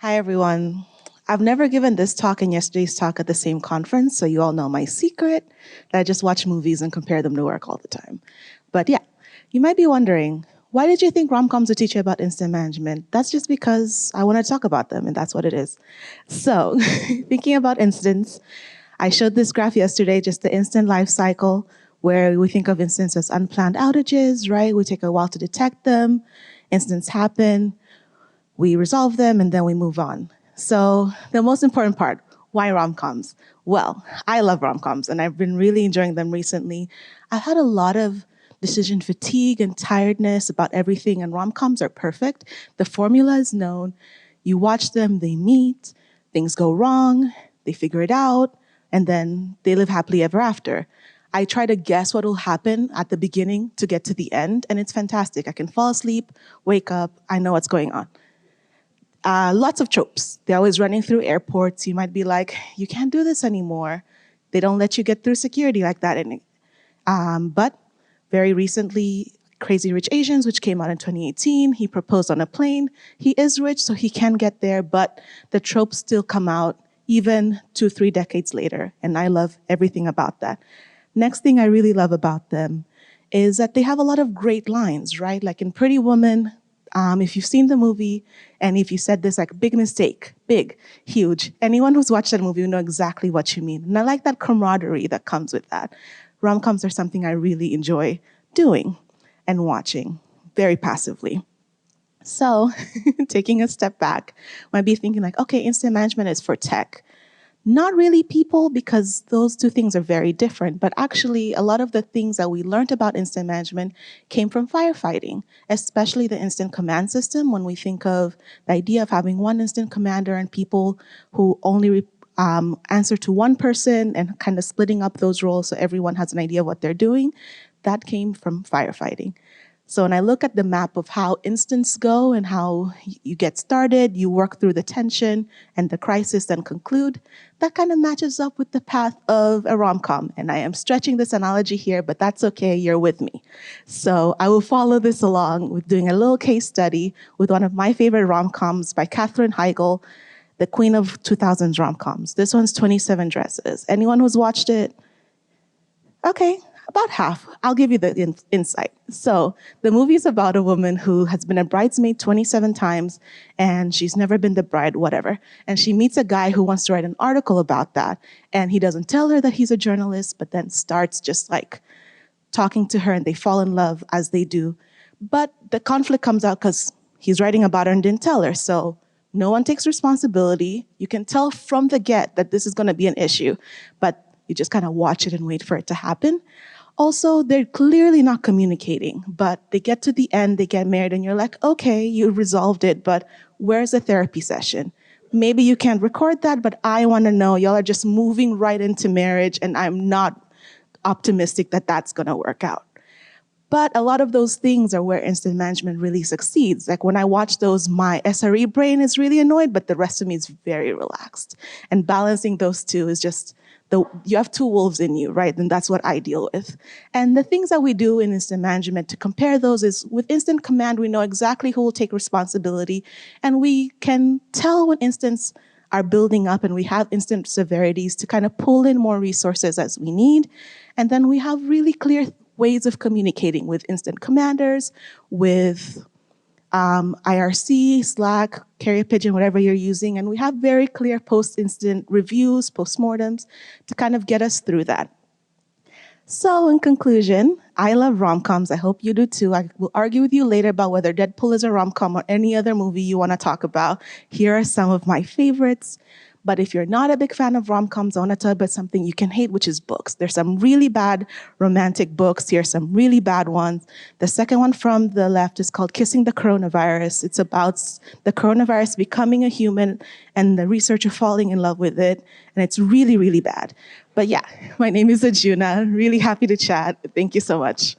Hi, everyone. I've never given this talk and yesterday's talk at the same conference, so you all know my secret, that I just watch movies and compare them to work all the time. But yeah, you might be wondering, why did you think RomComs would teach you about incident management? That's just because I want to talk about them, and that's what it is. So, thinking about incidents, I showed this graph yesterday, just the incident life cycle, where we think of incidents as unplanned outages, right? We take a while to detect them, incidents happen, we resolve them, and then we move on. So the most important part, why rom-coms? Well, I love rom-coms, and I've been really enjoying them recently. I've had a lot of decision fatigue and tiredness about everything, and rom-coms are perfect. The formula is known. You watch them, they meet, things go wrong, they figure it out, and then they live happily ever after. I try to guess what will happen at the beginning to get to the end, and it's fantastic. I can fall asleep, wake up, I know what's going on. Lots of tropes. They're always running through airports. You might be like, you can't do this anymore. They don't let you get through security like that. But very recently, Crazy Rich Asians, which came out in 2018, he proposed on a plane. He is rich, so he can get there, but the tropes still come out even 2-3 decades later, and I love everything about that. Next thing I really love about them is that they have a lot of great lines, right? Like in Pretty Woman, if you've seen the movie, and if you said this, like, big mistake, big, huge, anyone who's watched that movie will know exactly what you mean. And I like that camaraderie that comes with that. Rom-coms are something I really enjoy doing and watching very passively. So taking a step back, might be thinking like, okay, incident management is for tech. Not really people, because those two things are very different, but actually a lot of the things that we learned about incident management came from firefighting, especially the incident command system. When we think of the idea of having one incident commander and people who only answer to one person and kind of splitting up those roles so everyone has an idea of what they're doing, that came from firefighting. So when I look at the map of how incidents go and how you get started, you work through the tension and the crisis, then conclude, that kind of matches up with the path of a rom-com. And I am stretching this analogy here, but that's okay, you're with me. So I will follow this along with doing a little case study with one of my favorite rom-coms by Katherine Heigl, the queen of 2000s rom-coms. This one's 27 Dresses. Anyone who's watched it? Okay, about half. I'll give you the insight. So the movie is about a woman who has been a bridesmaid 27 times, and she's never been the bride, whatever. And she meets a guy who wants to write an article about that. And he doesn't tell her that he's a journalist, but then starts just like talking to her, and they fall in love as they do. But the conflict comes out because he's writing about her and didn't tell her. So no one takes responsibility. You can tell from the get that this is going to be an issue, but you just kind of watch it and wait for it to happen. Also, they're clearly not communicating, but they get to the end, they get married, and you're like, okay, you resolved it, but where's the therapy session? Maybe you can't record that, but I want to know. Y'all are just moving right into marriage, and I'm not optimistic that that's going to work out. But a lot of those things are where incident management really succeeds. Like when I watch those, my SRE brain is really annoyed, but the rest of me is very relaxed. And balancing those two is just, you have two wolves in you, right? And that's what I deal with. And the things that we do in incident management to compare those is with incident command, we know exactly who will take responsibility. And we can tell when incidents are building up and we have incident severities to kind of pull in more resources as we need. And then we have really clear ways of communicating with incident commanders, with IRC, Slack, Carrier Pigeon, whatever you're using. And we have very clear post-incident reviews, postmortems, to kind of get us through that. So in conclusion, I love rom-coms. I hope you do too. I will argue with you later about whether Deadpool is a rom-com or any other movie you want to talk about. Here are some of my favorites. But if you're not a big fan of rom-coms, I want to talk about something you can hate, which is books. There's some really bad romantic books. Here's some really bad ones. The second one from the left is called Kissing the Coronavirus. It's about the coronavirus becoming a human and the researcher falling in love with it. And it's really, really bad. But yeah, my name is Ajuna. Really happy to chat. Thank you so much.